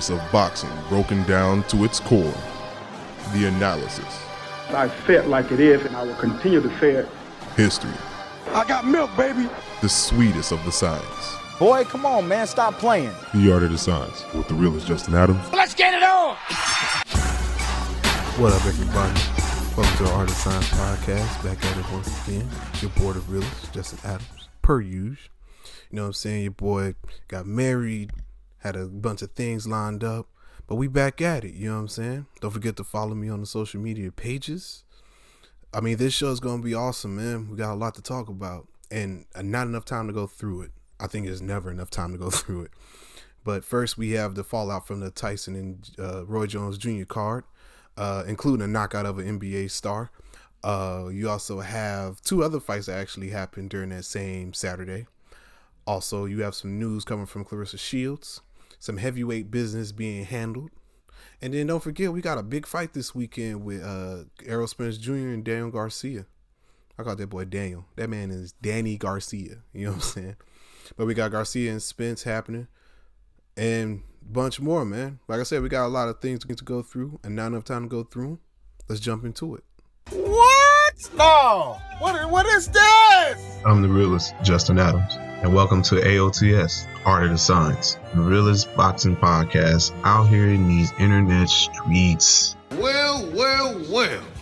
science of boxing broken down to its core. The analysis. I say it like it is, and I will continue to say it. History. I got milk, baby. The sweetest of the science. Boy, come on, man. Stop playing. The art of the science with the realest Justin Adams. Let's get it on. What up, everybody? Welcome to the Art of Science podcast. Back at it once again. Your boy, the realest Justin Adams, per usual. You know what I'm saying? Your boy got married, had a bunch of things lined up, but we back at it. You know what I'm saying? Don't forget to follow me on the social media pages. I mean, this show is going to be awesome, man. We got a lot to talk about and not enough time to go through it. I think there's never enough time to go through it. But first, we have the fallout from the Tyson and Roy Jones Jr. card, including a knockout of an NBA star. You also have two other fights that actually happened during that same Saturday. Also, you have some news coming from Clarissa Shields, some heavyweight business being handled. And then don't forget, we got a big fight this weekend with Errol Spence Jr. and Daniel Garcia. I call that boy Daniel. That man is Danny Garcia. You know what I'm saying? But we got Garcia and Spence happening and a bunch more, man. Like I said, we got a lot of things to go through and not enough time to go through. Let's jump into it. What? No. What is this? I'm the realest Justin Adams, and welcome to Aots, Art of the Science, the realest boxing podcast out here in these internet streets. Well.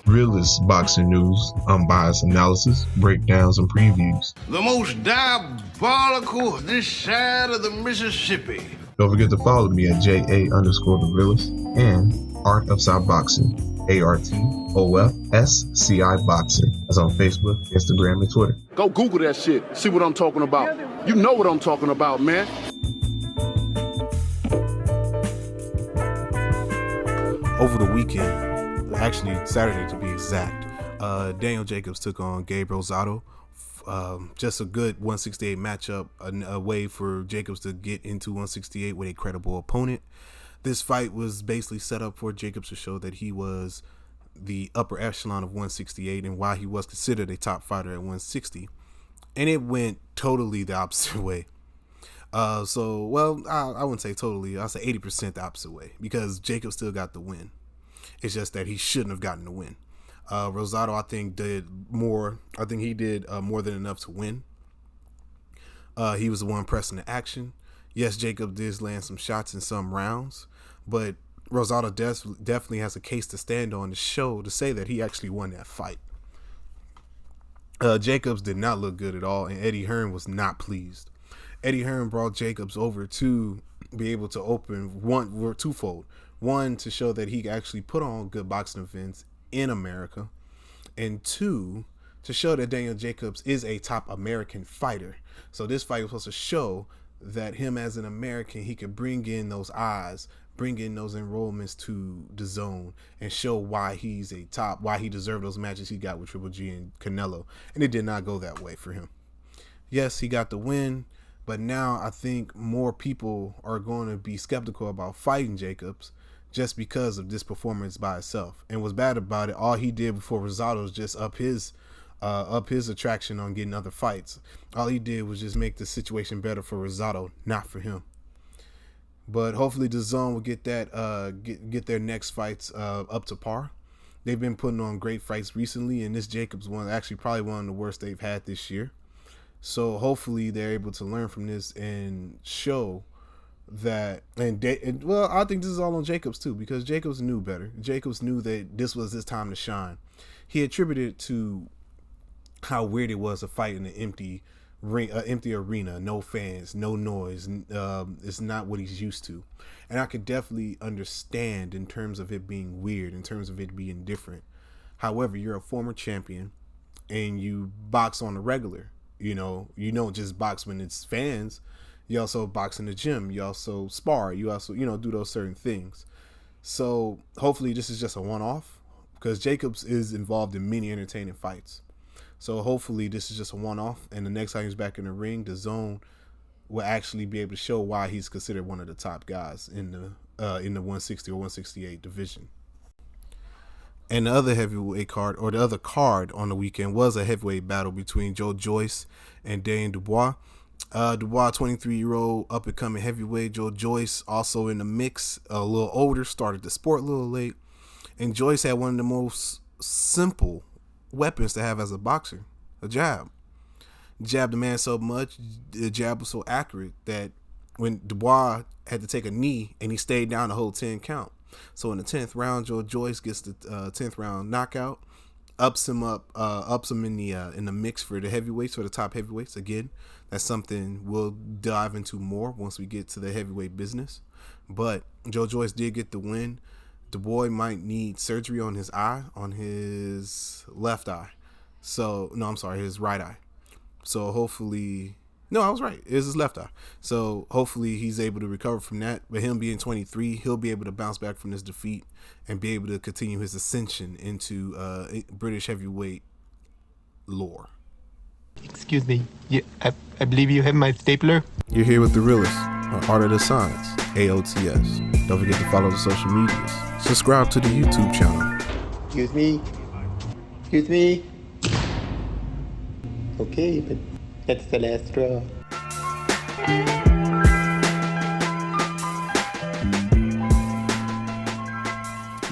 Realest boxing news, unbiased analysis, breakdowns, and previews. The most diabolical this side of the Mississippi. Don't forget to follow me at JA_the realest and Art of Sci Boxing, ARTOFSCI Boxing. That's on Facebook, Instagram, and Twitter. Go Google that shit. See what I'm talking about. You know what I'm talking about, man. Over the weekend, actually Saturday to be exact, Daniel Jacobs took on Gabe Rosado. Just a good 168 matchup, a way for Jacobs to get into 168 with a credible opponent. This fight was basically set up for Jacobs to show that he was the upper echelon of 168 and why he was considered a top fighter at 160. And it went totally the opposite way. I wouldn't say totally. I'll say 80% the opposite way because Jacobs still got the win. It's just that he shouldn't have gotten the win. Rosado, I think, did more. I think he did more than enough to win. He was the one pressing the action. Yes, Jacob did land some shots in some rounds, but Rosado definitely has a case to stand on to say that he actually won that fight. Jacobs did not look good at all, and Eddie Hearn was not pleased. Eddie Hearn brought Jacobs over to be able to open twofold. One, to show that he actually put on good boxing events in America, and two, to show that Daniel Jacobs is a top American fighter. So this fight was supposed to show that him as an American, he could bring in those eyes, bring in those enrollments to the zone, and show why he's a top, why he deserved those matches he got with Triple G and Canelo. And it did not go that way for him. Yes, he got the win, but now I think more people are going to be skeptical about fighting Jacobs just because of this performance by itself. And what's bad about it, all he did before Rosado was just up his attraction on getting other fights. All he did was just make the situation better for Rosado, not for him. But hopefully the zone will get that get their next fights up to par. They've been putting on great fights recently, and this Jacobs one actually probably one of the worst they've had this year. So hopefully they're able to learn from this and show that. I think this is all on Jacobs too, because Jacobs knew better. Jacobs knew that this was his time to shine. He attributed it to how weird it was to fight in an empty arena, no fans, no noise. It's not what he's used to, and I could definitely understand in terms of it being weird, in terms of it being different. However, you're a former champion, and you box on the regular. You don't just box when it's fans. You also box in the gym. You also spar. You also, do those certain things. So hopefully this is just a one-off, because Jacobs is involved in many entertaining fights. So hopefully this is just a one-off, and the next time he's back in the ring, the zone will actually be able to show why he's considered one of the top guys in the 160 or 168 division. And the other heavyweight card, or the other card on the weekend, was a heavyweight battle between Jones Joyce and Dubois. Dubois, 23-year-old up-and-coming heavyweight. Joyce also in the mix, a little older, started the sport a little late. And Joyce had one of the most simple weapons to have as a boxer, a jab. Jabbed the man so much, the jab was so accurate that when Dubois had to take a knee and he stayed down the whole 10 count. So in the 10th round, Joyce gets the 10th round knockout, ups him in the mix for the heavyweights, for the top heavyweights. Again, that's something we'll dive into more once we get to the heavyweight business. But Joyce did get the win. Dubois might need surgery on his eye, on his left eye. So, no, I'm sorry, his right eye. So hopefully, no, I was right. It was his left eye. So hopefully he's able to recover from that. But him being 23, he'll be able to bounce back from this defeat and be able to continue his ascension into British heavyweight lore. Excuse me, I believe you have my stapler. You're here with the Realest, Art of the Science, Aots. Don't forget to follow the social medias. Subscribe to the YouTube channel. Excuse me. Okay, but that's the last straw.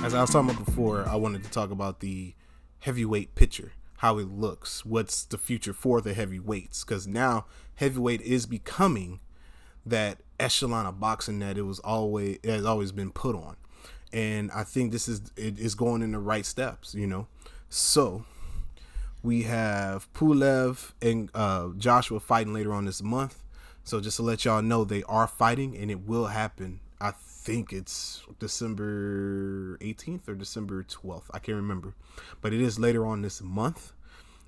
As I was talking about before, I wanted to talk about the heavyweight picture, how it looks, what's the future for the heavyweights, because now heavyweight is becoming that echelon of boxing that it has always been put on. And I think it is going in the right steps, So we have Pulev and Joshua fighting later on this month. So just to let y'all know, they are fighting and it will happen. I think it's December 18th or December 12th. I can't remember. But it is later on this month.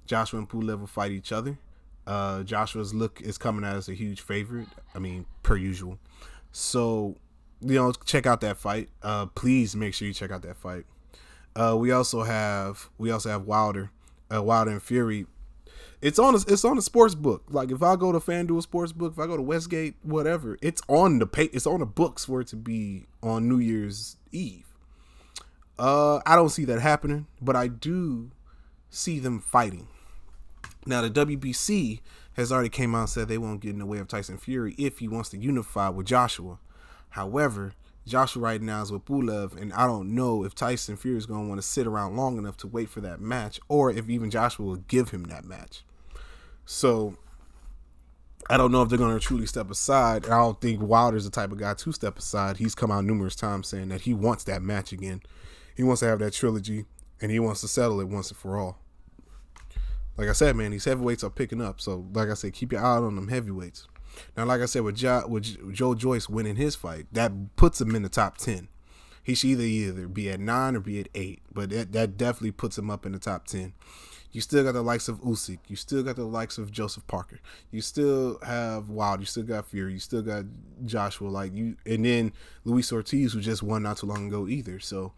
Joshua and Pulev will fight each other. Joshua's look is coming out as a huge favorite. I mean, per usual. So, check out that fight. Please make sure you check out that fight. We also have Wilder and Fury. It's on a sports book. Like if I go to FanDuel Sportsbook, if I go to Westgate, whatever, it's on the books for it to be on New Year's Eve. I don't see that happening, but I do see them fighting. Now the WBC has already came out and said they won't get in the way of Tyson Fury if he wants to unify with Joshua. However, Joshua right now is with Pulev, and I don't know if Tyson Fury is going to want to sit around long enough to wait for that match, or if even Joshua will give him that match. So I don't know if they're going to truly step aside. And I don't think Wilder's the type of guy to step aside. He's come out numerous times saying that he wants that match again. He wants to have that trilogy, and he wants to settle it once and for all. Like I said, man, these heavyweights are picking up. So, like I said, keep your eye on them heavyweights. Now, like I said, with Joyce winning his fight, that puts him in the top 10. He should either be at 9 or be at 8, but that definitely puts him up in the top 10. You still got the likes of Usyk. You still got the likes of Joseph Parker. You still have Wilder. You still got Fury. You still got Joshua. And then Luis Ortiz, who just won not too long ago either. So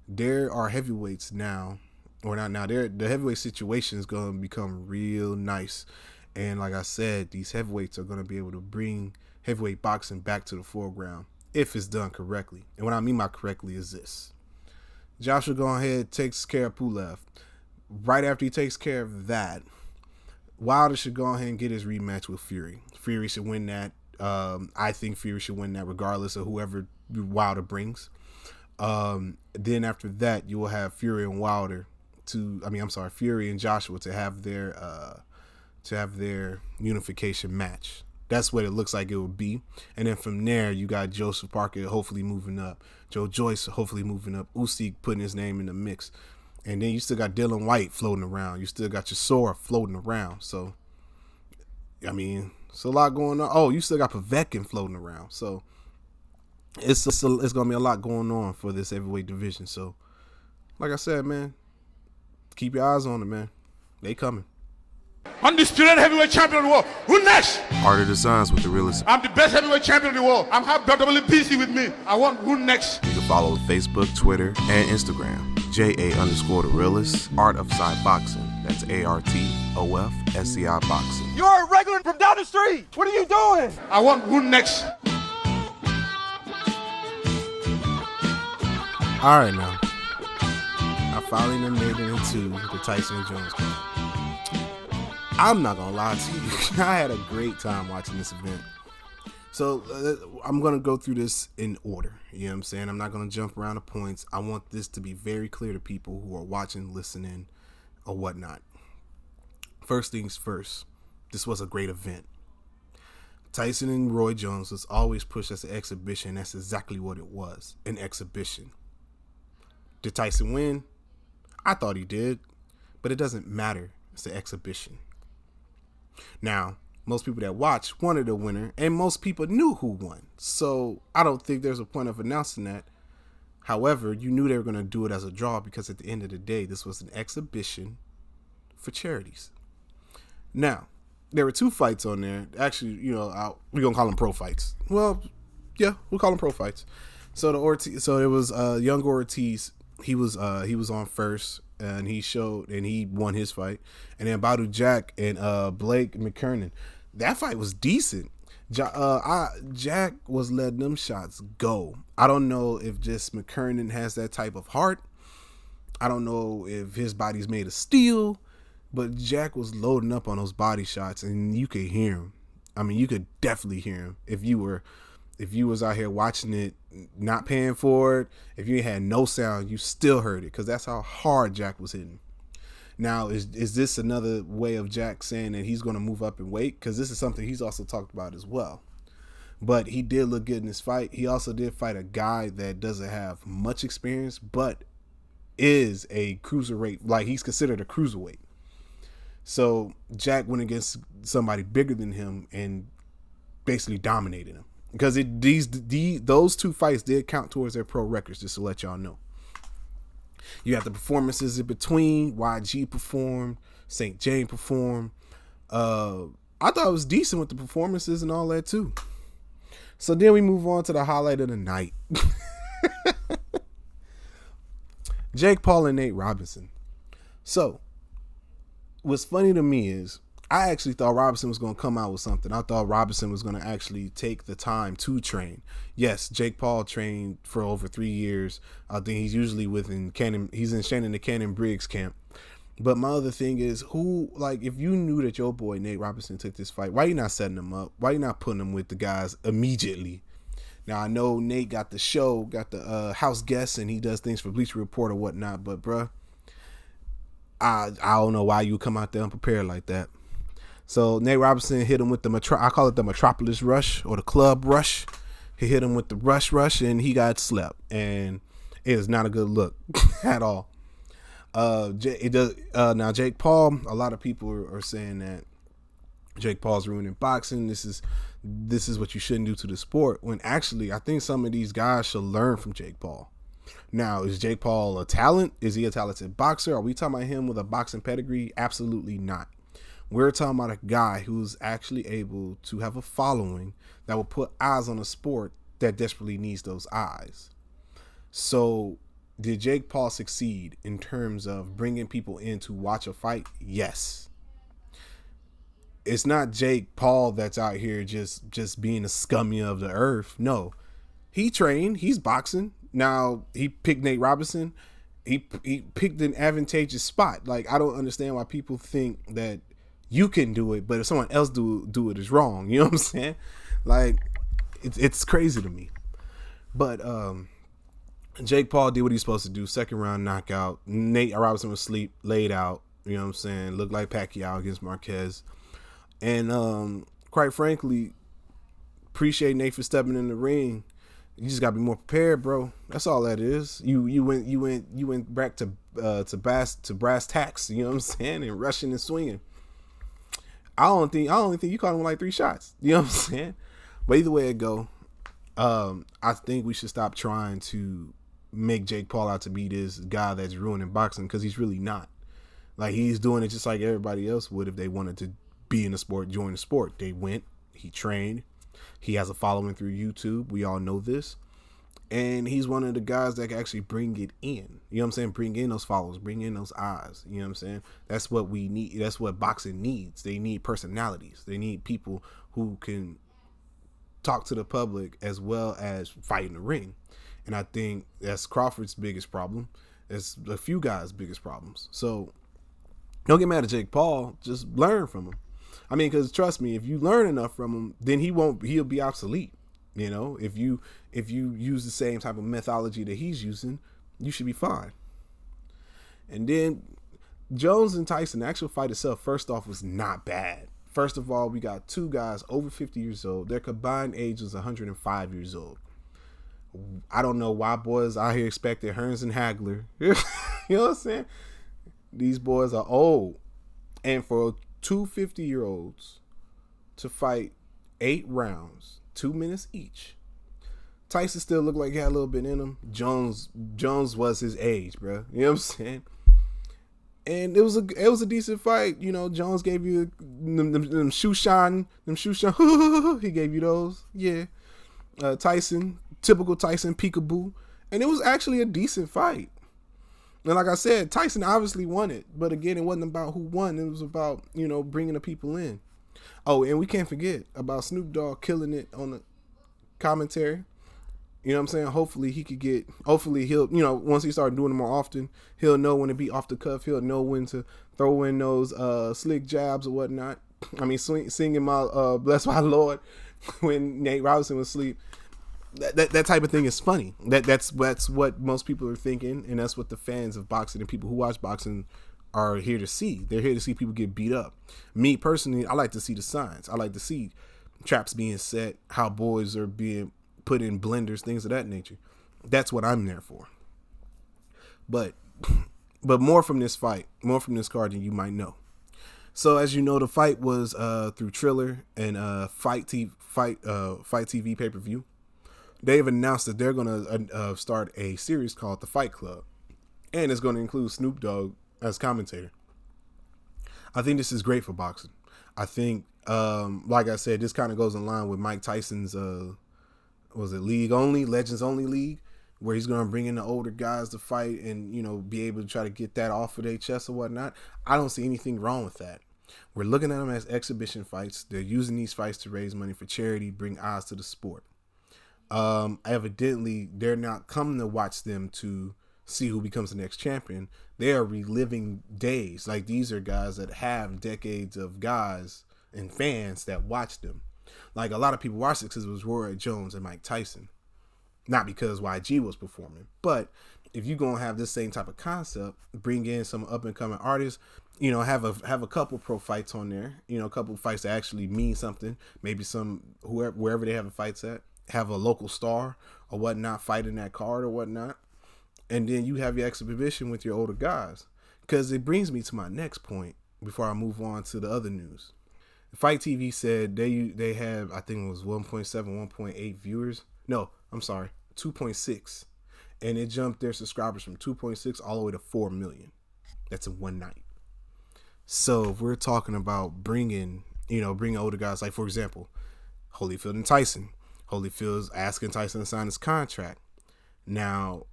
there are heavyweights now, or not now. The heavyweight situation is going to become real nice. And like I said, these heavyweights are going to be able to bring heavyweight boxing back to the foreground if it's done correctly. And what I mean by correctly is this. Joshua go ahead, takes care of Pulev. Right after he takes care of that, Wilder should go ahead and get his rematch with Fury. Fury should win that. I think Fury should win that regardless of whoever Wilder brings. Then after that, you will have Fury and Fury and Joshua to have their unification match. That's what it looks like it would be. And then from there, you got Joseph Parker hopefully moving up. Joyce hopefully moving up. Usyk putting his name in the mix. And then you still got Dylan White floating around. You still got your Sora floating around. So, I mean, it's a lot going on. Oh, you still got Povetkin floating around. So, it's going to be a lot going on for this heavyweight division. So, like I said, man, keep your eyes on it, man. They coming. Undisputed heavyweight champion of the world. Who next? Art of the Science with the Realest. I'm the best heavyweight champion of the world. I'm have WBC with me. I want who next? You can follow Facebook, Twitter, and Instagram. JA_the Realest. Art of Sci Boxing. That's ARTOFSCI Boxing. You're a regular from down the street. What are you doing? I want who next? All right, now. I finally made it into the Tyson and Jones fight. I'm not gonna lie to you. I had a great time watching this event. So I'm going to go through this in order. You know what I'm saying? I'm not going to jump around the points. I want this to be very clear to people who are watching, listening, or whatnot. First things first, this was a great event. Tyson and Roy Jones was always pushed as an exhibition. That's exactly what it was, an exhibition. Did Tyson win? I thought he did, but it doesn't matter. It's an exhibition. Now, most people that watch wanted a winner, and most people knew who won. So I don't think there's a point of announcing that. However, you knew they were going to do it as a draw because at the end of the day, this was an exhibition for charities. Now, there were 2 fights on there. Actually, you know, we're going to call them pro fights. Well, yeah, we'll call them pro fights. So it was young Ortiz. He was on first, and he won his fight. And then Badu Jack and Blake McKernan. That fight was decent. Jack was letting them shots go. I don't know if just McKernan has that type of heart. I don't know if his body's made of steel, but Jack was loading up on those body shots, and you could hear him. I mean, you could definitely hear him if you was out here watching it, not paying for it. If you had no sound, you still heard it because that's how hard Jack was hitting. Now, is this another way of Jack saying that he's going to move up in weight? Because this is something he's also talked about as well. But he did look good in this fight. He also did fight a guy that doesn't have much experience, but is a cruiserweight. Like, he's considered a cruiserweight. So Jack went against somebody bigger than him and basically dominated him. Because those 2 fights did count towards their pro records, just to let y'all know. You have the performances in between. YG performed. St. Jane performed. I thought it was decent with the performances and all that too. So then we move on to the highlight of the night. Jake Paul and Nate Robinson. So what's funny to me is I actually thought Robinson was going to come out with something. I thought Robinson was going to actually take the time to train. Yes, Jake Paul trained for over 3 years. I think he's usually he's in Shannon the Cannon Briggs camp. But my other thing is, if you knew that your boy Nate Robinson took this fight, why you not setting him up? Why you not putting him with the guys immediately? Now, I know Nate got the show, got the house guests, and he does things for Bleacher Report or whatnot, but bruh, I don't know why you come out there unprepared like that. So Nate Robinson hit him with I call it the Metropolis Rush or the Club Rush. He hit him with the Rush, and he got slept. And it is not a good look at all. Now Jake Paul, a lot of people are saying that Jake Paul's ruining boxing. This is what you shouldn't do to the sport. When actually, I think some of these guys should learn from Jake Paul. Now, is Jake Paul a talent? Is he a talented boxer? Are we talking about him with a boxing pedigree? Absolutely not. We're talking about a guy who's actually able to have a following that will put eyes on a sport that desperately needs those eyes. So did Jake Paul succeed in terms of bringing people in to watch a fight? Yes. It's not Jake Paul that's out here just being a scummy of the earth. No, he trained. He's boxing. Now, he picked Nate Robinson. He picked an advantageous spot. Like, I don't understand why people think that you can do it, but if someone else do it is wrong. You know what I'm saying? Like, it's crazy to me. But Jake Paul did what he's supposed to do. 2nd round knockout. Nate Robinson was asleep, laid out. You know what I'm saying? Looked like Pacquiao against Marquez. And quite frankly, appreciate Nate for stepping in the ring. You just gotta be more prepared, bro. That's all that is. You went back to brass tacks. You know what I'm saying? And rushing and swinging. I only think you caught him with like 3 shots. You know what I'm saying? But either way it go, I think we should stop trying to make Jake Paul out to be this guy that's ruining boxing, because he's really not. Like, he's doing it just like everybody else would if they wanted to be in the sport, join the sport. They went, he trained, he has a following through YouTube. We all know this. And he's one of the guys that can actually bring it in. You know what I'm saying? Bring in those followers, bring in those eyes. You know what I'm saying? That's what we need. That's what boxing needs. They need personalities. They need people who can talk to the public as well as fight in the ring. And I think that's Crawford's biggest problem. It's a few guys' biggest problems. So Don't get mad at Jake Paul. Just learn from him. I mean, because trust me, if you learn enough from him, then he'll be obsolete. You know, if you use the same type of methodology that he's using, you should be fine. And then Jones and Tyson, the actual fight itself, first off, was not bad. First of all, we got two guys over 50 years old. Their combined age was 105 years old. I don't know why boys out here expected Hearns and Hagler. You know what I'm saying? These boys are old. And for two 50-year-olds to fight 8 rounds, 2 minutes each, Tyson still looked like he had a little bit in him. Jones was his age, bro. You know what I'm saying? And it was a decent fight. You know, Jones gave you them shoe shine. He gave you those. Yeah. Tyson, typical Tyson peekaboo. And it was actually a decent fight. And like I said, Tyson obviously won it. But again, it wasn't about who won. It was about, you know, bringing the people in. Oh, and we can't forget about Snoop Dogg killing it on the commentary. You know what I'm saying? Hopefully he'll, you know, once he started doing it more often, he'll know when to be off the cuff. He'll know when to throw in those slick jabs or whatnot. I mean, singing my Bless My Lord when Nate Robinson was asleep. That type of thing is funny. That's what most people are thinking, and that's what the fans of boxing and people who watch boxing are here to see. They're here to see people get beat up. Me personally, I like to see the signs. I like to see traps being set, how boys are being put in blenders, things of that nature. That's what I'm there for. But more from this fight, more from this card than you might know. So as you know, the fight was through Triller and Fight TV pay-per-view. They've announced that they're going to start a series called The Fight Club, and it's going to include Snoop Dogg as commentator. I think this is great for boxing. I think, like I said, this kind of goes in line with Mike Tyson's Legends Only League, where he's going to bring in the older guys to fight and, you know, be able to try to get that off of their chest or whatnot. I don't see anything wrong with that. We're looking at them as exhibition fights. They're using these fights to raise money for charity, bring eyes to the sport. Evidently, they're not coming to watch them to see who becomes the next champion. They are reliving days. Like, these are guys that have decades of guys and fans that watch them. Like, a lot of people watched it because it was Roy Jones and Mike Tyson. Not because YG was performing. But if you're going to have this same type of concept, bring in some up-and-coming artists, you know, have a couple pro fights on there. You know, a couple fights that actually mean something. Maybe wherever they have the fights at. Have a local star or whatnot fight in that card or whatnot. And then you have your exhibition with your older guys. Because it brings me to my next point before I move on to the other news. Fight TV said they have, I think it was 1.7, 1.8 viewers. No, I'm sorry, 2.6. And it jumped their subscribers from 2.6 all the way to 4 million. That's in one night. So if we're talking about bringing older guys, like for example, Holyfield and Tyson. Holyfield's asking Tyson to sign his contract. Now,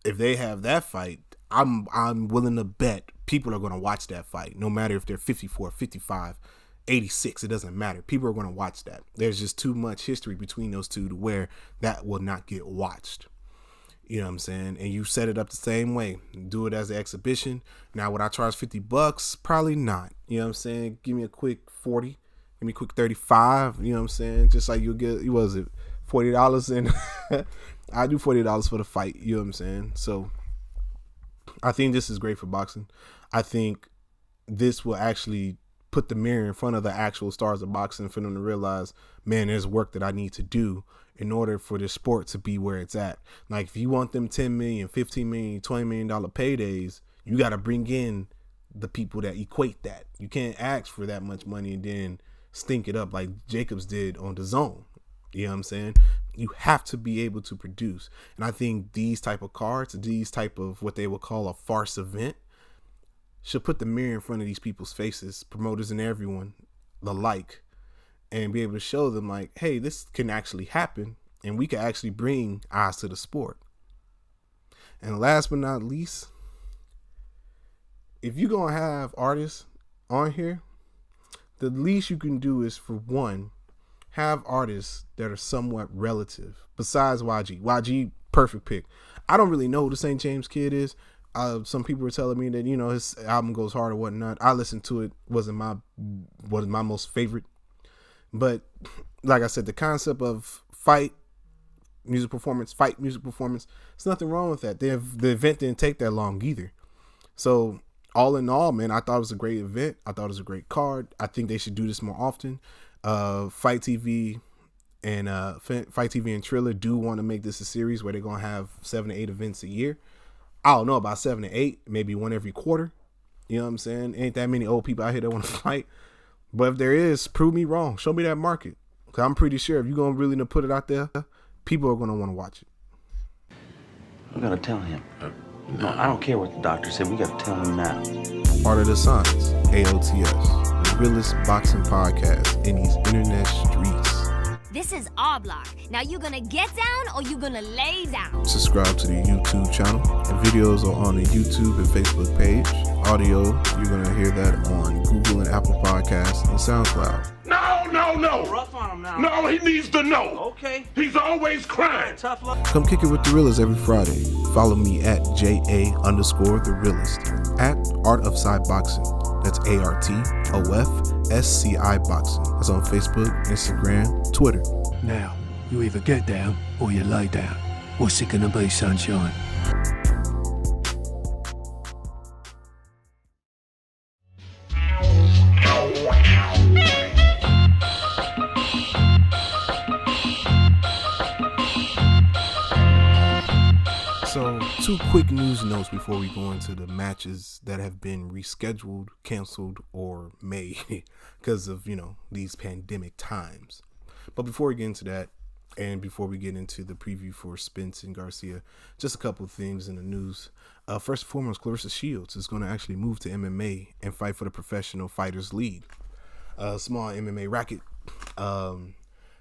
if they have that fight, I'm willing to bet people are going to watch that fight, no matter if they're 54, 55, 86, it doesn't matter. People are going to watch that. There's just too much history between those two to where that will not get watched. You know what I'm saying? And you set it up the same way. Do it as an exhibition. Now, would I charge $50? Probably not. You know what I'm saying? Give me a quick 40. Give me a quick 35. You know what I'm saying? Just like you'll get, what was it, $40? And I do $40 for the fight. You know what I'm saying? So I think this is great for boxing. I think this will actually put the mirror in front of the actual stars of boxing for them to realize, man, there's work that I need to do in order for this sport to be where it's at. Like, if you want them 10 million, 15 million, $20 million paydays, you got to bring in the people that equate that. You can't ask for that much money and then stink it up like Jacobs did on the Zone. You know what I'm saying? You have to be able to produce. And I think these type of cards, these type of what they would call a farce event, should put the mirror in front of these people's faces, promoters and everyone alike, and be able to show them like, hey, this can actually happen and we can actually bring eyes to the sport. And last but not least, if you're going to have artists on here, the least you can do is, for one, have artists that are somewhat relative besides YG. YG, perfect pick. I don't really know who the St. James Kid is. some people were telling me that, you know, his album goes hard or whatnot. I listened to it, wasn't my most favorite. But like I said, the concept of fight music performance, there's nothing wrong with that. The event didn't take that long either. So all in all, man, I thought it was a great event. I thought it was a great card. I think they should do this more often. Fight TV and Triller do want to make this a series where they're going to have 7 to 8 events a year. I don't know about 7 to 8, maybe one every quarter. You know what I'm saying? Ain't that many old people out here that want to fight. But if there is, prove me wrong. Show me that market. Because I'm pretty sure if you're going to really put it out there, people are going to want to watch it. We got to tell him. No, I don't care what the doctor said. We got to tell him now. Art of the Signs, Aots, the realest boxing podcast in these internet streets. This is our block. Now you gonna get down or you gonna lay down? Subscribe to the YouTube channel. The videos are on the YouTube and Facebook page. Audio, you're gonna hear that on Google and Apple Podcasts and SoundCloud. No. Rough on him now. No, he needs to know. Okay. He's always crying. Tough luck. Come kick it with the Realest every Friday. Follow me at JA_the Realest. At Art of Sci Boxing. That's ARTOFSCI Boxing. That's on Facebook, Instagram, Twitter. Now, you either get down or you lay down. What's it gonna be, sunshine? So, 2 quick news notes before we go into the matches that have been rescheduled, canceled, or made because of, you know, these pandemic times. But before we get into that, and before we get into the preview for Spence and Garcia, just a couple of things in the news. First and foremost, Clarissa Shields is going to actually move to MMA and fight for the Professional Fighters League, a small MMA racket.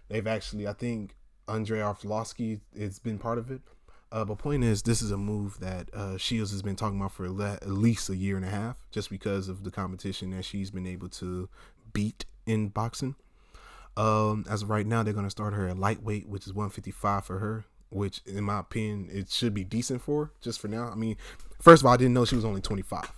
They've actually, I think, Andrei Arlovsky has been part of it. But point is, this is a move that Shields has been talking about for at least a year and a half, just because of the competition that she's been able to beat in boxing. As of right now, they're going to start her at lightweight, which is 155 for her, which in my opinion, it should be decent for her just for now. I mean, first of all, I didn't know she was only 25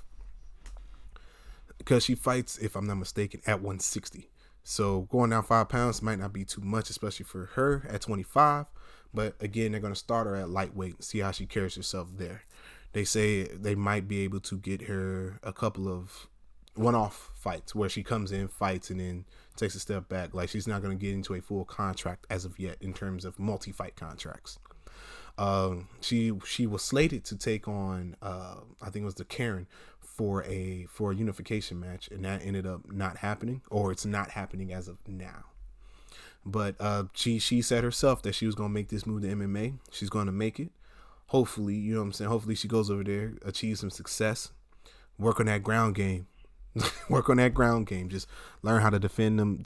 because she fights, if I'm not mistaken, at 160. So going down 5 pounds might not be too much, especially for her at 25. But again, they're going to start her at lightweight and see how she carries herself there. They say they might be able to get her a couple of one-off fights where she comes in, fights, and then takes a step back. Like, she's not going to get into a full contract as of yet in terms of multi-fight contracts. She was slated to take on, I think it was the Karen for a unification match, and that ended up not happening, or it's not happening as of now. But she said herself that she was going to make this move to MMA. She's going to make it. Hopefully, you know what I'm saying? Hopefully she goes over there, achieves some success, work on that ground game. Just learn how to defend them,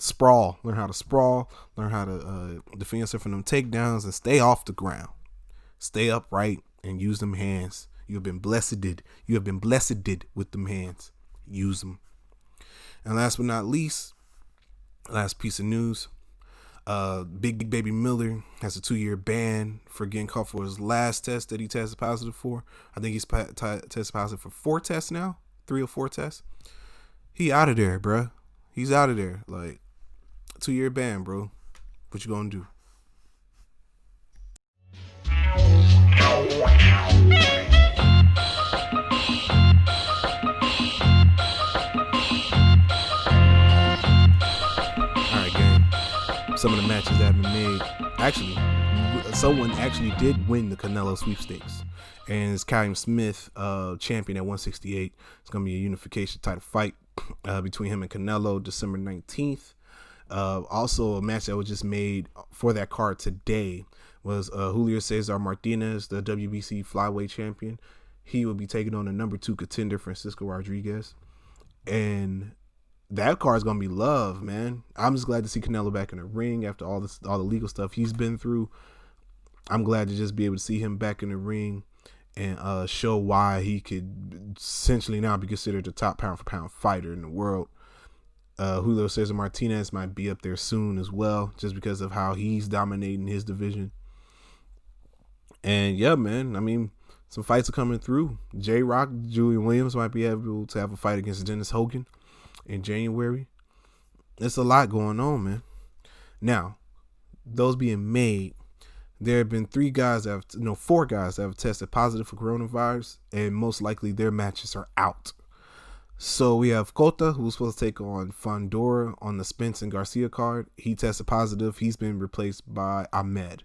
learn how to defend yourself from them takedowns and stay off the ground. Stay upright and use them hands. You have been blessed with them hands. Use them. And last but not least, last piece of news. Big Baby Miller has a 2-year ban for getting caught for his last test that he tested positive for. I think he's tested positive for 4 tests now, 3 or 4 tests. He out of there, bruh. He's out of there. Like, 2-year ban, bro. What you gonna do? Some of the matches that have been made. Actually, someone actually did win the Canelo sweepstakes, and it's Callum Smith, champion at 168. It's gonna be a unification title fight between him and Canelo, December 19th. Also, a match that was just made for that card today was Julio Cesar Martinez, the WBC flyweight champion. He will be taking on the number 2 contender, Francisco Rodriguez, and that card's gonna be love, man. I'm just glad to see Canelo back in the ring after all the legal stuff he's been through. I'm glad to just be able to see him back in the ring and show why he could essentially now be considered the top pound for pound fighter in the world. Julio Cesar Martinez might be up there soon as well, just because of how he's dominating his division. And yeah, man, I mean, some fights are coming through. J-Rock, Julian Williams might be able to have a fight against Dennis Hogan in January. It's a lot going on, man. Now, those being made, there have been 4 guys that have tested positive for coronavirus, and most likely their matches are out. So we have Cota, who was supposed to take on Fondora on the Spence and Garcia card. He tested positive. He's been replaced by Ahmed.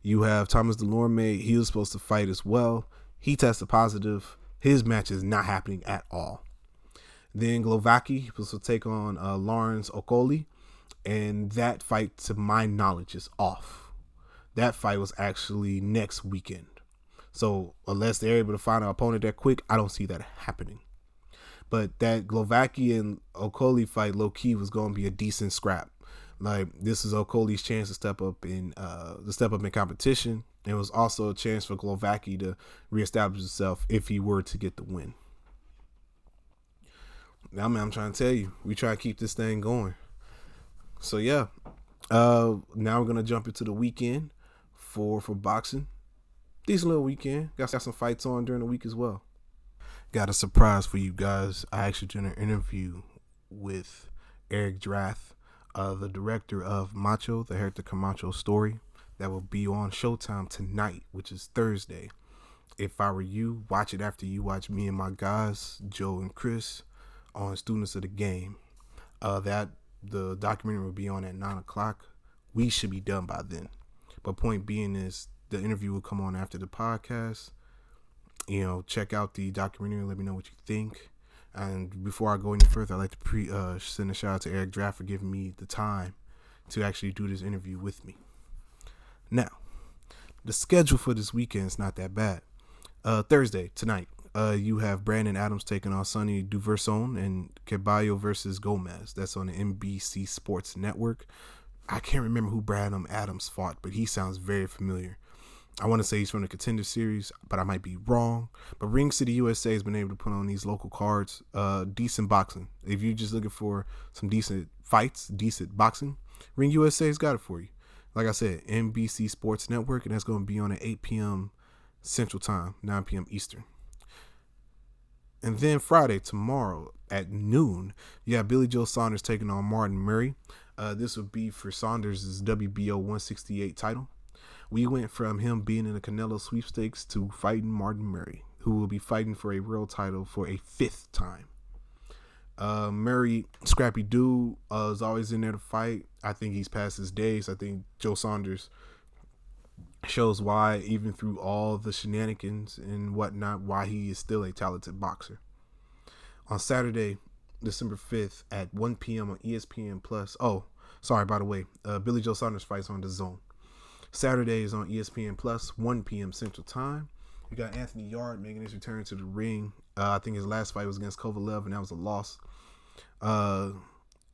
You have Thomas Delorme. He was supposed to fight as well. He tested positive. His match is not happening at all. Then Glovacki was supposed to take on Lawrence Okoli, and that fight, to my knowledge, is off. That fight was actually next weekend. So unless they're able to find an opponent that quick, I don't see that happening. But that Glovacki and Okoli fight, low key, was going to be a decent scrap. Like, this is Okoli's chance to step up in competition. It was also a chance for Glovacki to reestablish himself if he were to get the win. Now, man, I'm trying to tell you, we try to keep this thing going. So yeah, now we're gonna jump into the weekend for boxing. Decent little weekend. Got some fights on during the week as well. Got a surprise for you guys. I actually did an interview with Eric Drath, the director of Macho, the Hector Camacho story, that will be on Showtime tonight, which is Thursday. If I were you, watch it after you watch me and my guys, Joe and Chris, on Students of the Game. The documentary will be on at 9 o'clock. We should be done by then. But point being is, the interview will come on after the podcast. You know, check out the documentary. Let me know what you think. And before I go any further, I'd like to send a shout out to Eric Drath for giving me the time to actually do this interview with me. Now, the schedule for this weekend is not that bad. Thursday, tonight, you have Brandon Adams taking on Sonny Duverson and Caballo versus Gomez. That's on the NBC Sports Network. I can't remember who Brandon Adams fought, but he sounds very familiar. I want to say he's from the Contender Series, but I might be wrong. But Ring City USA has been able to put on these local cards, decent boxing. If you're just looking for some decent fights, decent boxing, Ring USA's got it for you. Like I said, NBC Sports Network, and that's going to be on at 8 p.m. Central Time, 9 p.m. Eastern. And then Friday, tomorrow at noon, you have Billy Joe Saunders taking on Martin Murray. This would be for Saunders' WBO 168 title. We went from him being in the Canelo sweepstakes to fighting Martin Murray, who will be fighting for a world title for a 5th time. Murray, scrappy dude, is always in there to fight. I think he's past his days. I think Joe Saunders shows why, even through all the shenanigans and whatnot, why he is still a talented boxer. On Saturday, December 5th at 1 p.m. on ESPN Plus. Oh, sorry, by the way, Billy Joe Saunders fights on DAZN. Saturday is on ESPN Plus, 1 p.m. Central Time. You got Anthony Yard making his return to the ring. I think his last fight was against Kovalev, and that was a loss.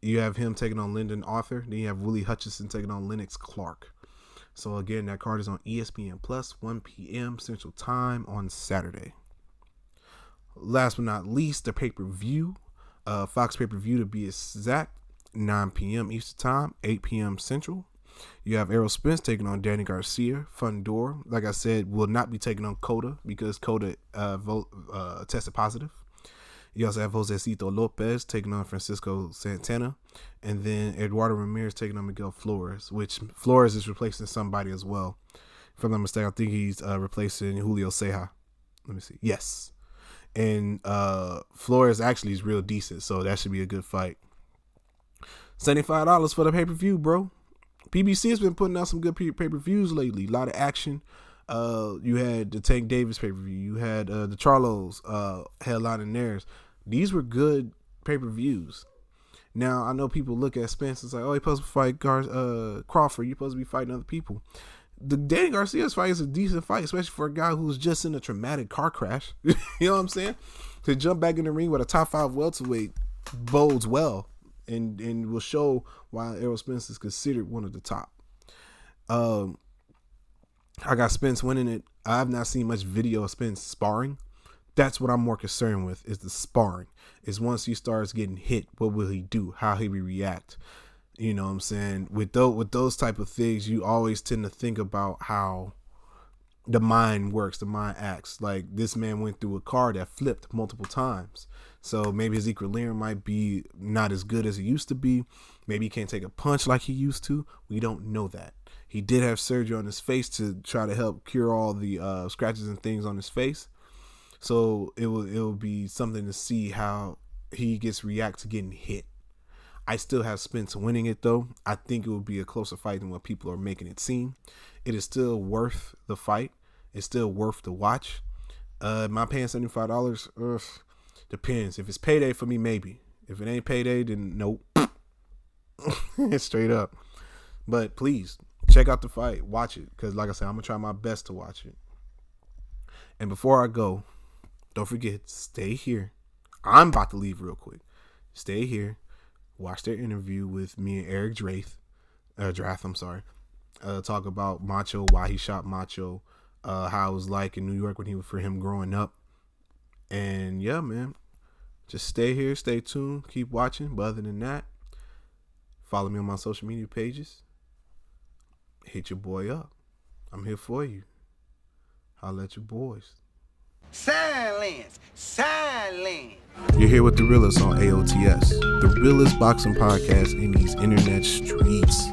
You have him taking on Lyndon Arthur. Then you have Willie Hutchinson taking on Lennox Clark. So again, that card is on ESPN Plus, 1 p.m. Central Time on Saturday. Last but not least, the pay-per-view. Fox pay-per-view to be exact, 9 p.m. Eastern Time, 8 p.m. Central. You have Errol Spence taking on Danny Garcia. Fundora, like I said, will not be taking on Cota because Cota tested positive. You also have Josecito Lopez taking on Francisco Santana. And then Eduardo Ramirez taking on Miguel Flores, which Flores is replacing somebody as well. If I'm not mistaken, I think he's replacing Julio Ceja. Let me see. Yes. And Flores actually is real decent, so that should be a good fight. $75 for the pay-per-view, bro. PBC has been putting out some good pay-per-views lately. A lot of action. You had the Tank Davis pay-per-view. You had the Charlos headlining theirs. These were good pay-per-views. Now, I know people look at Spence and say, oh, he's supposed to fight Crawford. You're supposed to be fighting other people. The Danny Garcia's fight is a decent fight, especially for a guy who's just in a traumatic car crash. You know what I'm saying? To jump back in the ring with a top 5 welterweight bodes well. And will show why Errol Spence is considered one of the top. I got Spence winning it. I have not seen much video of Spence sparring. That's what I'm more concerned with, is the sparring. Is once he starts getting hit, what will he do? How he will react? You know what I'm saying? With those type of things, you always tend to think about how the mind works, the mind acts. Like, this man went through a car that flipped multiple times. So maybe his equilibrium might be not as good as it used to be. Maybe he can't take a punch like he used to. We don't know that. He did have surgery on his face to try to help cure all the scratches and things on his face. So it will be something to see how he gets react to getting hit. I still have Spence winning it, though. I think it will be a closer fight than what people are making it seem. It is still worth the fight. It's still worth the watch. Am I paying $75? Depends. If it's payday for me, maybe. If it ain't payday, then nope. Straight up. But please, check out the fight. Watch it. Because like I said, I'm going to try my best to watch it. And before I go, don't forget, stay here. I'm about to leave real quick. Stay here. Watch their interview with me and Eric Drath. Talk about Macho, why he shot Macho, how it was like in New York for him growing up. And yeah, man, just stay here, stay tuned, keep watching. But other than that, follow me on my social media pages. Hit your boy up. I'm here for you. Holla at your boys. Silence! You're here with the Realest on Aots, the realest boxing podcast in these internet streets.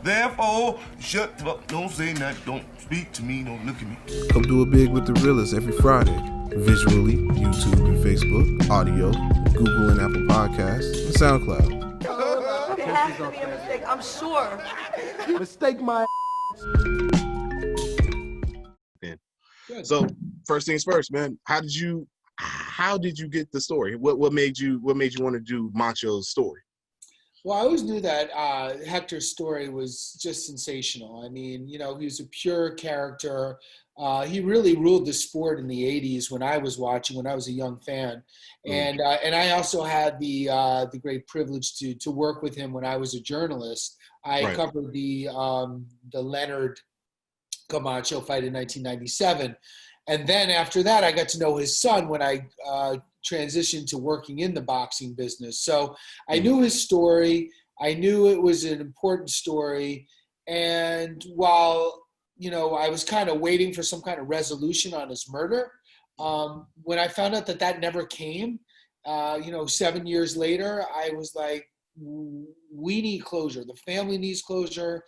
Therefore, shut up, don't say nothing, don't speak to me, don't look at me. Come do it big with the Realest every Friday. Visually, YouTube and Facebook, audio, Google and Apple Podcasts, and SoundCloud. It has to be a mistake, I'm sure. Mistake my So first things first, man. How did you get the story? What made you want to do Macho's story? Well, I always knew that Hector's story was just sensational. I mean, he was a pure character. He really ruled the sport in the 80s when I was watching, when I was a young fan. And I also had the great privilege to work with him when I was a journalist. I covered the Leonard Camacho fight in 1997. And then after that, I got to know his son when I transitioned to working in the boxing business. So I knew his story. I knew it was an important story. And while, I was kind of waiting for some kind of resolution on his murder, when I found out that never came, 7 years later, I was like, we need closure. The family needs closure.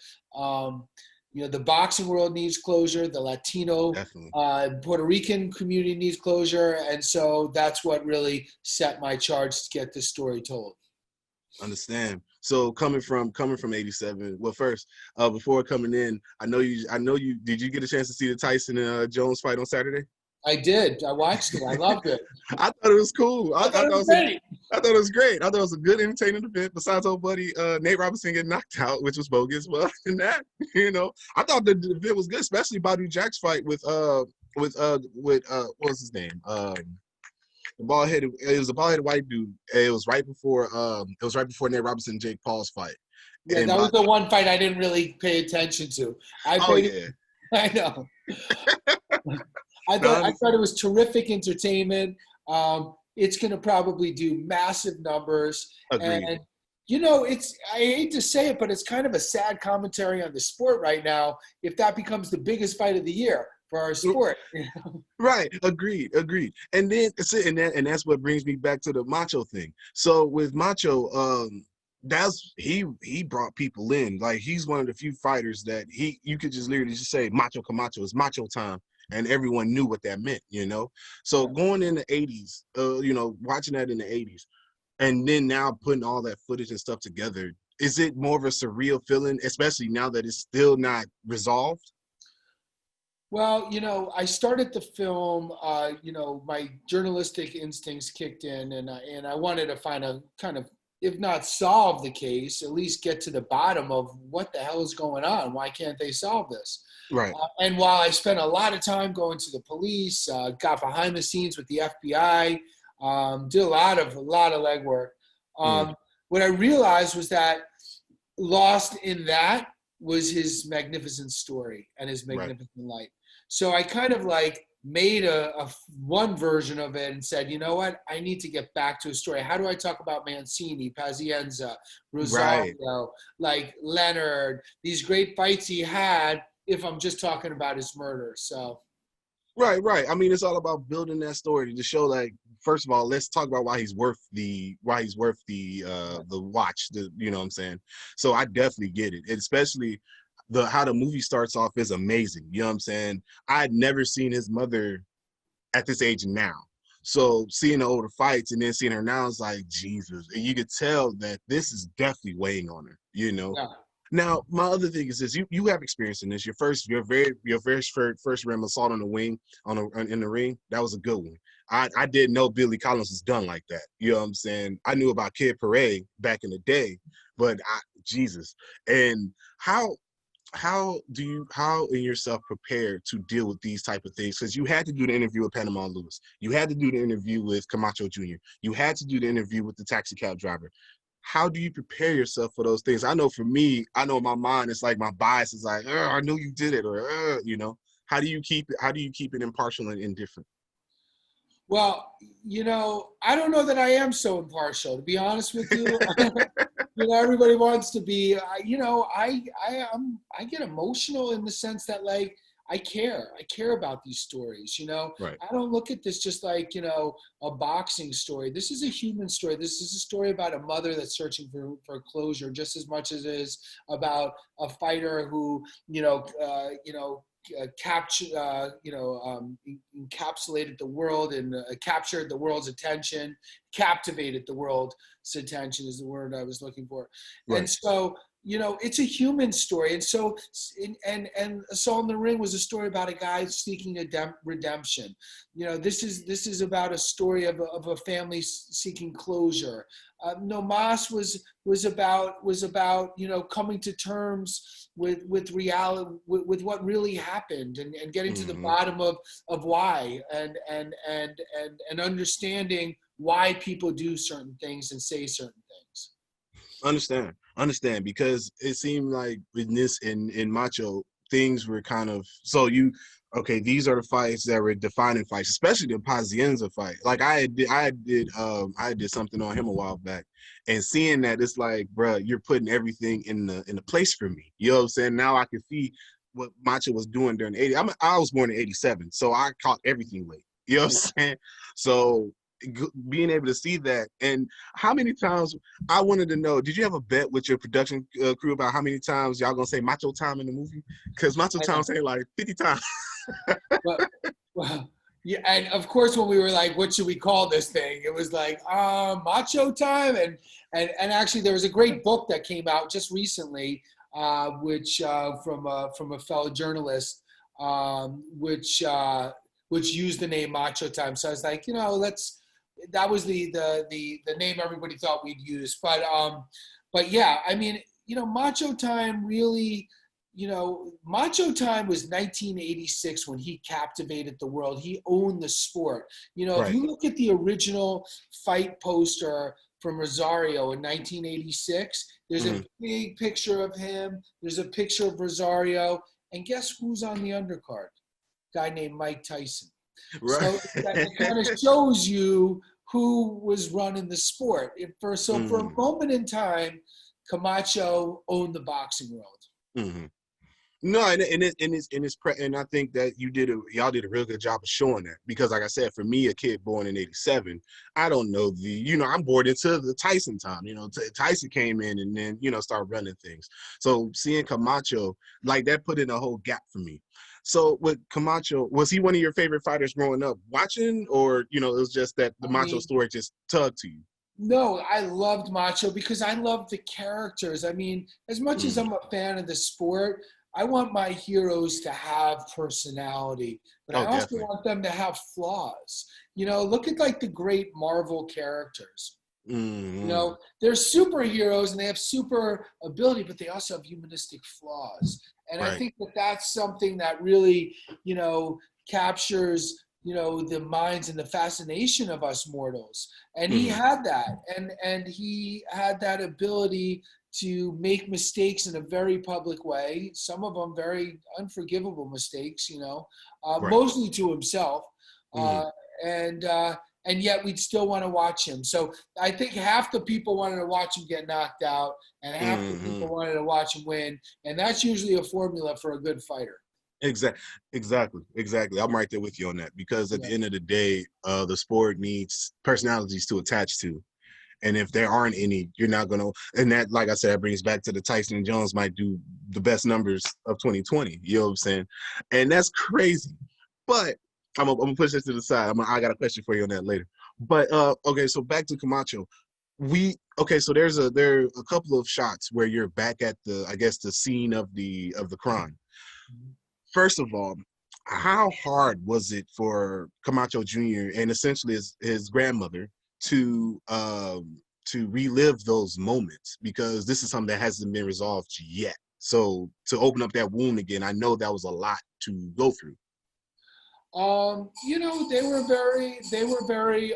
The boxing world needs closure. The Latino, Puerto Rican community needs closure. And so that's what really set my charge to get this story told. Understand. So coming from 87, well, first, before coming in, I know you, did you get a chance to see the Tyson and Jones fight on Saturday? I did. I watched it. I loved it. I thought it was cool. I thought it was great. I thought it was a good, entertaining event. Besides old buddy Nate Robinson getting knocked out, which was bogus. But other than that, I thought the event was good, especially Badu Jack's fight with what was his name? The bald-headed. It was a bald-headed white dude. It was right before Nate Robinson and Jake Paul's fight. Yeah, and that was the one fight I didn't really pay attention to. I know. I thought it was terrific entertainment. It's going to probably do massive numbers. Agreed. And, I hate to say it, but it's kind of a sad commentary on the sport right now if that becomes the biggest fight of the year for our sport. Right. Agreed. And then that's what brings me back to the Macho thing. So with Macho, he brought people in. Like, he's one of the few fighters that you could just literally just say Macho Camacho, it's Macho time. And everyone knew what that meant, So going in the 80s, watching that in the 80s, and then now putting all that footage and stuff together, is it more of a surreal feeling, especially now that it's still not resolved? Well, I started the film, my journalistic instincts kicked in, and I wanted to find a kind of, if not solve the case, at least get to the bottom of what the hell is going on. Why can't they solve this? Right. And while I spent a lot of time going to the police, got behind the scenes with the FBI, did a lot of legwork. What I realized was that lost in that was his magnificent story and his magnificent life. So I kind of made a one version of it and said, you know what, I need to get back to a story. How do I talk about Mancini, Pazienza, Rosado, Leonard, these great fights he had, if I'm just talking about his murder? So Right. I mean, it's all about building that story to show, like, first of all, let's talk about why he's worth the watch, you know what I'm saying? So I definitely get it. And especially how the movie starts off is amazing. You know what I'm saying? I had never seen his mother at this age now. So seeing the older fights and then seeing her now is like, Jesus. And you could tell that this is definitely weighing on her, you know? Yeah. Now, my other thing is this: you have experience in this. Your very first rim assault on the wing in the ring, that was a good one. I didn't know Billy Collins was done like that. You know what I'm saying? I knew about Kid Parade back in the day, but Jesus. And how in yourself prepare to deal with these type of things? Because you had to do the interview with Panama Lewis, you had to do the interview with Camacho Jr., you had to do the interview with the taxi cab driver. How do you prepare yourself for those things? I know for me, I know in my mind, it's like my bias is like, I knew you did it, or you know. How do you keep it impartial and indifferent? Well, you know, I don't know that I am so impartial, to be honest with you. You know, everybody wants to be, you know, I get emotional in the sense that, like, I care about these stories, you know. Right. I don't look at this just like, you know, a boxing story. This is a human story. This is a story about a mother that's searching for closure just as much as it is about a fighter who, encapsulated the world and captured the world's attention, captivated the world's attention is the word I was looking for. Right. And so, you know, it's a human story. And so, and Assault in the Ring was a story about a guy seeking redemption. You know, this is about a story of a family seeking closure. No Mas was about, you know, coming to terms with reality, with what really happened, and getting to the bottom of why, and understanding why people do certain things and say certain things. Understand, because it seemed like in Macho, things were kind of, these are the fights that were defining fights, especially the Pazienza fight. Like I did something on him a while back, and seeing that, it's like, bro, you're putting everything in the place for me. You know what I'm saying? Now I can see what Macho was doing during the 80s. I was born in 87, so I caught everything late. You know what I'm saying? So being able to see that, and how many times, I wanted to know, did you have a bet with your production crew about how many times y'all gonna say Macho time in the movie? Because Macho time say like 50 times. Well, yeah, and of course when we were like, what should we call this thing, it was like Macho time, and actually there was a great book that came out just recently, which from a fellow journalist, which used the name Macho time. So I was like, you know, that was the name everybody thought we'd use. But yeah, I mean, you know, Macho time really, you know, Macho time was 1986 when he captivated the world. He owned the sport. You know, If you look at the original fight poster from Rosario in 1986, there's a big picture of him. There's a picture of Rosario. And guess who's on the undercard? Guy named Mike Tyson. Right. So that kind of shows you who was running the sport. For a moment in time, Camacho owned the boxing world. Mm-hmm. No, and I think that y'all did a real good job of showing that, because like I said, for me, a kid born in 87, I don't know I'm born into the Tyson time. You know, Tyson came in and then, you know, started running things. So seeing Camacho, like, that put in a whole gap for me. So with Camacho, was he one of your favorite fighters growing up watching, or, you know, it was just that the Macho story just tugged to you? No, I loved Macho because I loved the characters. I mean, as much as I'm a fan of the sport, I want my heroes to have personality, but I also definitely want them to have flaws. You know, look at like the great Marvel characters. You know, they're superheroes and they have super ability, but they also have humanistic flaws. And I think that's something that really, you know, captures, you know, the minds and the fascination of us mortals. And he had that, and he had that ability to make mistakes in a very public way. Some of them very unforgivable mistakes, you know, mostly to himself. And yet we'd still want to watch him. So I think half the people wanted to watch him get knocked out, and half the people wanted to watch him win. And that's usually a formula for a good fighter. Exactly. I'm right there with you on that because at the end of the day, the sport needs personalities to attach to. And if there aren't any, you're not going to, and that, like I said, that brings back to the Tyson and Jones might do the best numbers of 2020. You know what I'm saying? And that's crazy. But I'm gonna push this to the side. I got a question for you on that later. But okay, so back to Camacho. So there are a couple of shots where you're back at the scene of the crime. First of all, how hard was it for Camacho Jr. and essentially his grandmother to relive those moments, because this is something that hasn't been resolved yet? So to open up that wound again, I know that was a lot to go through. They were very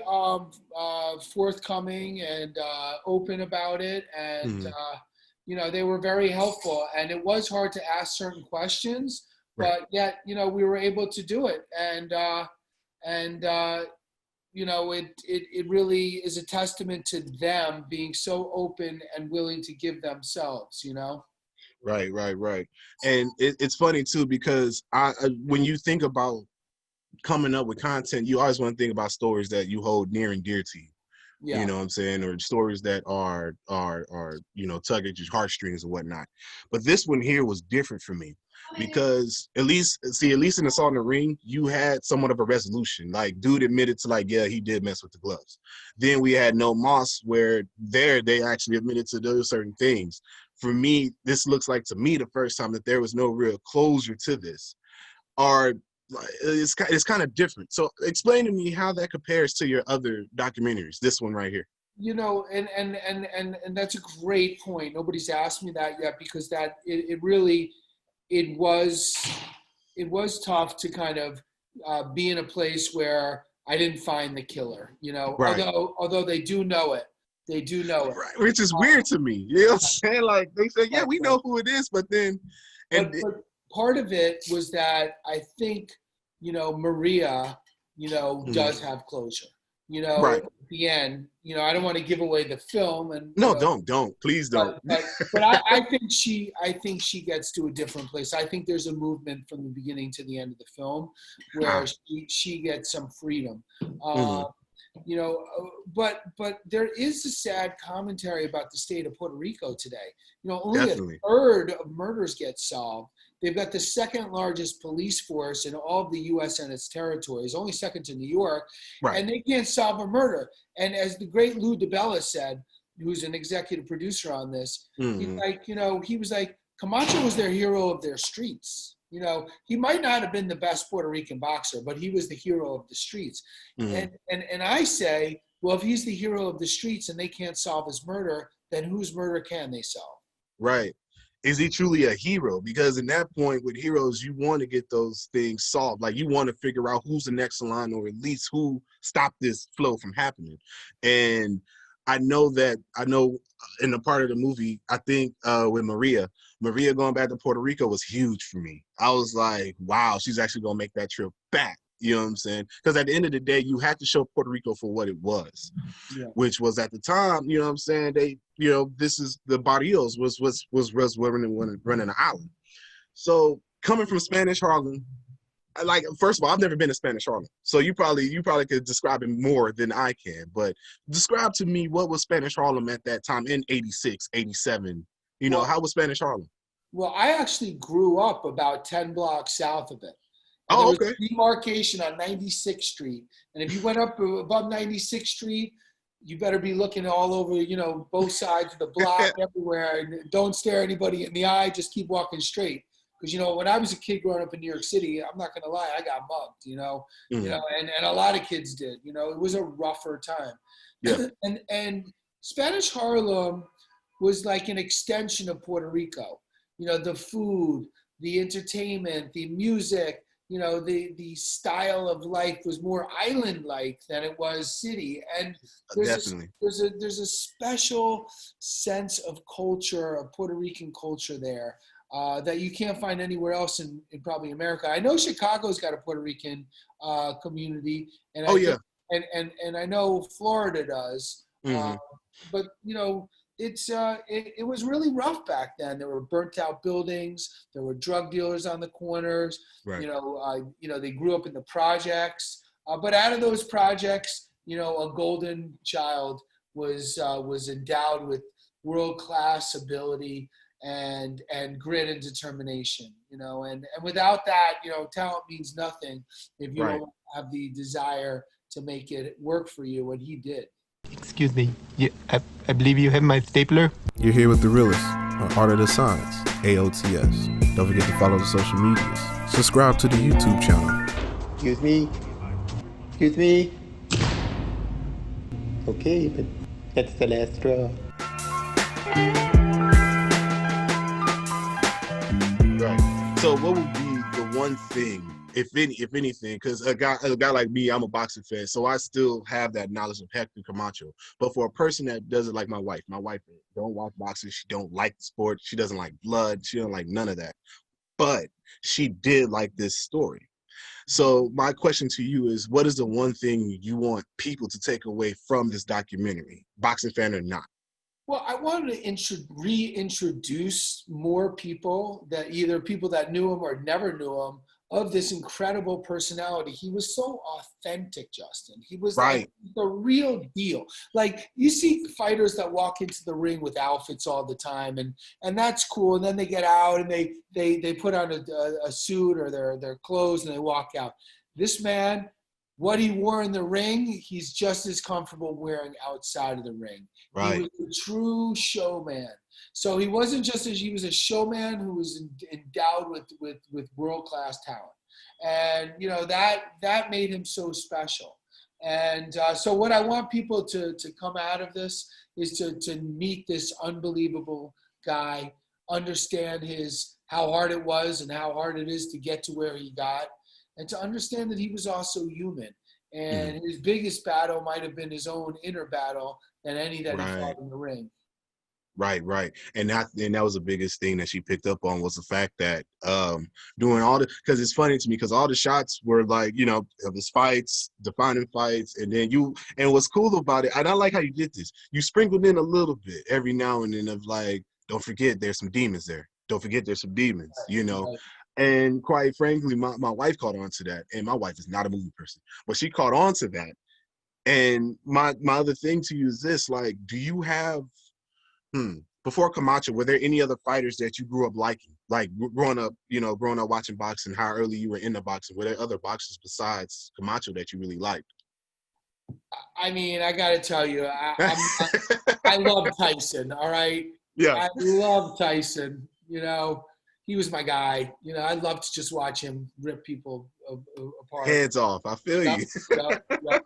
forthcoming and open about it, and they were very helpful. And it was hard to ask certain questions, but yet we were able to do it, and it really is a testament to them being so open and willing to give themselves. Right. And it's funny too, because when you think about coming up with content, you always want to think about stories that you hold near and dear to you. Yeah. You know what I'm saying? Or stories that are tug at your heartstrings or whatnot. But this one here was different for me because at least in Assault in the Ring, you had somewhat of a resolution. Like, dude admitted to he did mess with the gloves. Then we had No Moss, where they actually admitted to those certain things. For me, this looks like, to me, the first time that there was no real closure to this. It's kind of different. So explain to me how that compares to your other documentaries, this one right here. And that's a great point. Nobody's asked me that yet, because it was tough to kind of be in a place where I didn't find the killer, right. although they do know it. Right. Which is weird to me. You know what I'm saying? Like, they say, yeah, we know who it is, but then but part of it was that I think, Maria, does have closure. Right. At the end, I don't want to give away the film, and no, don't, please don't. But I think she gets to a different place. I think there's a movement from the beginning to the end of the film where she gets some freedom. But there is a sad commentary about the state of Puerto Rico today. Only Definitely. A third of murders get solved. They've got the second largest police force in all of the U.S. and its territories, only second to New York, right. And they can't solve a murder. And as the great Lou DiBella said, who's an executive producer on this, he was like, Camacho was their hero of their streets. He might not have been the best Puerto Rican boxer, but he was the hero of the streets. And I say, well, if he's the hero of the streets and they can't solve his murder, then whose murder can they solve? Right. Is he truly a hero? Because in that point with heroes, you want to get those things solved. Like, you want to figure out who's the next in line, or at least who stopped this flow from happening. And I know in the part of the movie, I think with Maria going back to Puerto Rico was huge for me. I was like, wow, she's actually going to make that trip back. You know what I'm saying? Because at the end of the day, you had to show Puerto Rico for what it was, which was at the time, you know what I'm saying? This is the Barrios was running the island. So coming from Spanish Harlem, first of all, I've never been to Spanish Harlem. So you probably could describe it more than I can, but describe to me what was Spanish Harlem at that time in 86, 87. How was Spanish Harlem? Well, I actually grew up about 10 blocks south of it. And there was a demarcation on 96th Street. And if you went up above 96th Street, you better be looking all over, both sides of the block, everywhere. Don't stare anybody in the eye. Just keep walking straight. Because, when I was a kid growing up in New York City, I'm not going to lie, I got mugged, and a lot of kids did. It was a rougher time. Yeah. And Spanish Harlem was like an extension of Puerto Rico. The food, the entertainment, the music, the style of life was more island-like than it was city. And there's a special sense of culture, of Puerto Rican culture there that you can't find anywhere else in probably America. I know Chicago's got a Puerto Rican community, and and I know Florida does. Mm-hmm. But it was really rough back then. There were burnt out buildings. There were drug dealers on the corners. Right. They grew up in the projects. But out of those projects, a golden child was endowed with world-class ability and grit and determination. And without that, talent means nothing if you don't have the desire to make it work for you. And he did. Excuse me, I believe you have my stapler? You're here with the Realest on Art of the Science, Aots. Don't forget to follow the social medias. Subscribe to the YouTube channel. Excuse me? Excuse me? Okay, but that's the last straw. Right. So what would be the one thing, if anything, because a guy like me, I'm a boxing fan, so I still have that knowledge of Hector Camacho. But for a person that doesn't like my wife don't watch boxing, she don't like the sport, she doesn't like blood, she don't like none of that. But she did like this story. So my question to you is, what is the one thing you want people to take away from this documentary, boxing fan or not? Well, I wanted to reintroduce more people, that either people that knew him or never knew him, of this incredible personality. He was so authentic, Justin. He was like the real deal. Like, you see fighters that walk into the ring with outfits all the time, and that's cool. And then they get out and they put on a suit or their clothes and they walk out. This man, what he wore in the ring, he's just as comfortable wearing outside of the ring. Right. He was a true showman. So he wasn't just he was a showman who was endowed with world-class talent. And, that made him so special. And so what I want people to come out of this is to meet this unbelievable guy, understand how hard it was and how hard it is to get to where he got, and to understand that he was also human. And his biggest battle might have been his own inner battle than any that he fought in the ring. Right. And that was the biggest thing that she picked up on, was the fact that doing all because it's funny to me, because all the shots were like, of his fights, defining fights, and then and what's cool about it, and I like how you did this, you sprinkled in a little bit every now and then of like, don't forget there's some demons there. Don't forget there's some demons, Right. And quite frankly, my wife caught on to that, and my wife is not a movie person, but she caught on to that. And my other thing to you is this, like, do you have before Camacho, were there any other fighters that you grew up liking? Like growing up watching boxing, how early you were into boxing? Were there other boxers besides Camacho that you really liked? I mean, I got to tell you, I love Tyson, all right? Yeah. I love Tyson. He was my guy. I love to just watch him rip people apart. Heads off. I feel you. Yeah.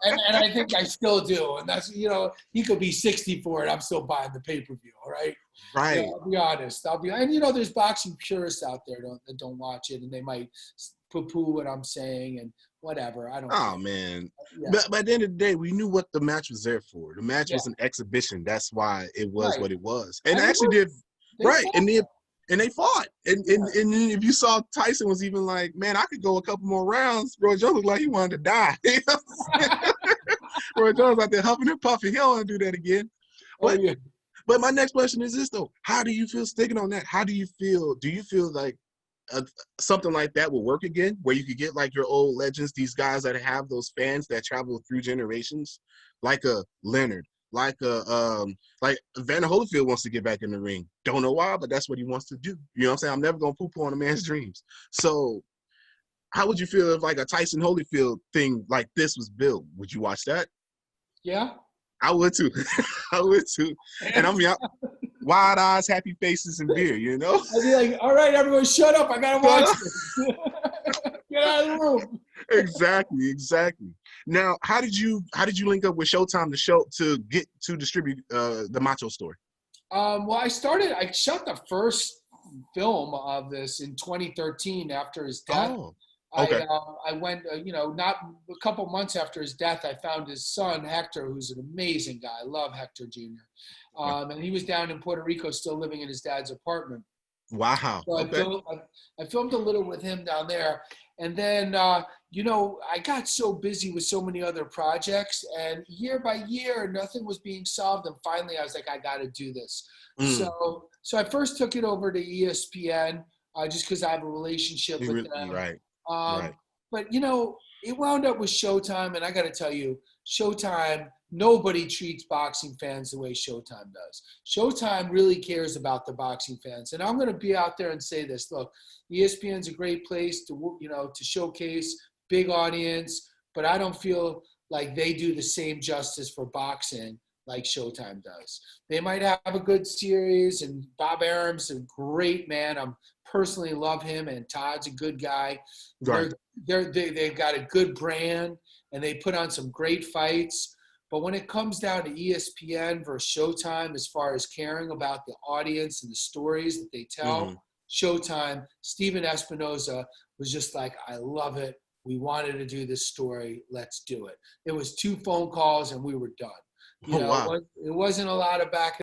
And I think I still do. And that's, he could be 64 and I'm still buying the pay-per-view, all right? Right. I'll be honest. And, there's boxing purists out there that don't watch it, and they might poo-poo what I'm saying and whatever. I don't care. Man. Yeah. But at the end of the day, we knew what the match was there for. The match was an exhibition. That's why it was what it was. And actually did. Right. And they fought. And if you saw, Tyson was even like, man, I could go a couple more rounds. Roy Jones looked like he wanted to die. Roy Jones out there huffing and puffing. He don't want to do that again. But my next question is this, though. How do you feel, sticking on that, how do you feel? Do you feel like something like that will work again, where you could get like your old legends, these guys that have those fans that travel through generations, like a Leonard, like Evander Holyfield wants to get back in the ring. Don't know why, but that's what he wants to do. You know what I'm saying? I'm never going to poo-poo on a man's dreams. So how would you feel if like a Tyson Holyfield thing like this was built? Would you watch that? Yeah. I would too. I would too. And I mean, wide eyes, happy faces, and beer, I'd be like, all right, everyone, shut up. I got to watch this. Get out of the room. Exactly. Now, how did you link up with Showtime to distribute the Macho story? Well, I shot the first film of this in 2013 after his death. Oh, okay. I went, not a couple months after his death, I found his son, Hector, who's an amazing guy. I love Hector Jr. And he was down in Puerto Rico still living in his dad's apartment. Wow. So okay. I filmed a little with him down there. And then, you know, I got so busy with so many other projects, and year by year, nothing was being solved. And finally, I was like, I got to do this. So I first took it over to ESPN just because I have a relationship with them. Right. But, you know, it wound up with Showtime, and I got to tell you, Showtime, nobody treats boxing fans the way Showtime does. Showtime really cares about the boxing fans. And I'm going to be out there and say this. Look, ESPN's a great place to, you know, to showcase big audience, but I don't feel like they do the same justice for boxing like Showtime does. They might have a good series, and Bob Arum's a great man. I personally love him, and Todd's a good guy. Right. They've got a good brand, and they put on some great fights. But when it comes down to ESPN versus Showtime, as far as caring about the audience and the stories that they tell, Showtime, Steven Espinoza was just like, I love it. We wanted to do this story. Let's do it. It was 2 phone calls, and we were done. You know, wow. it wasn't a lot of back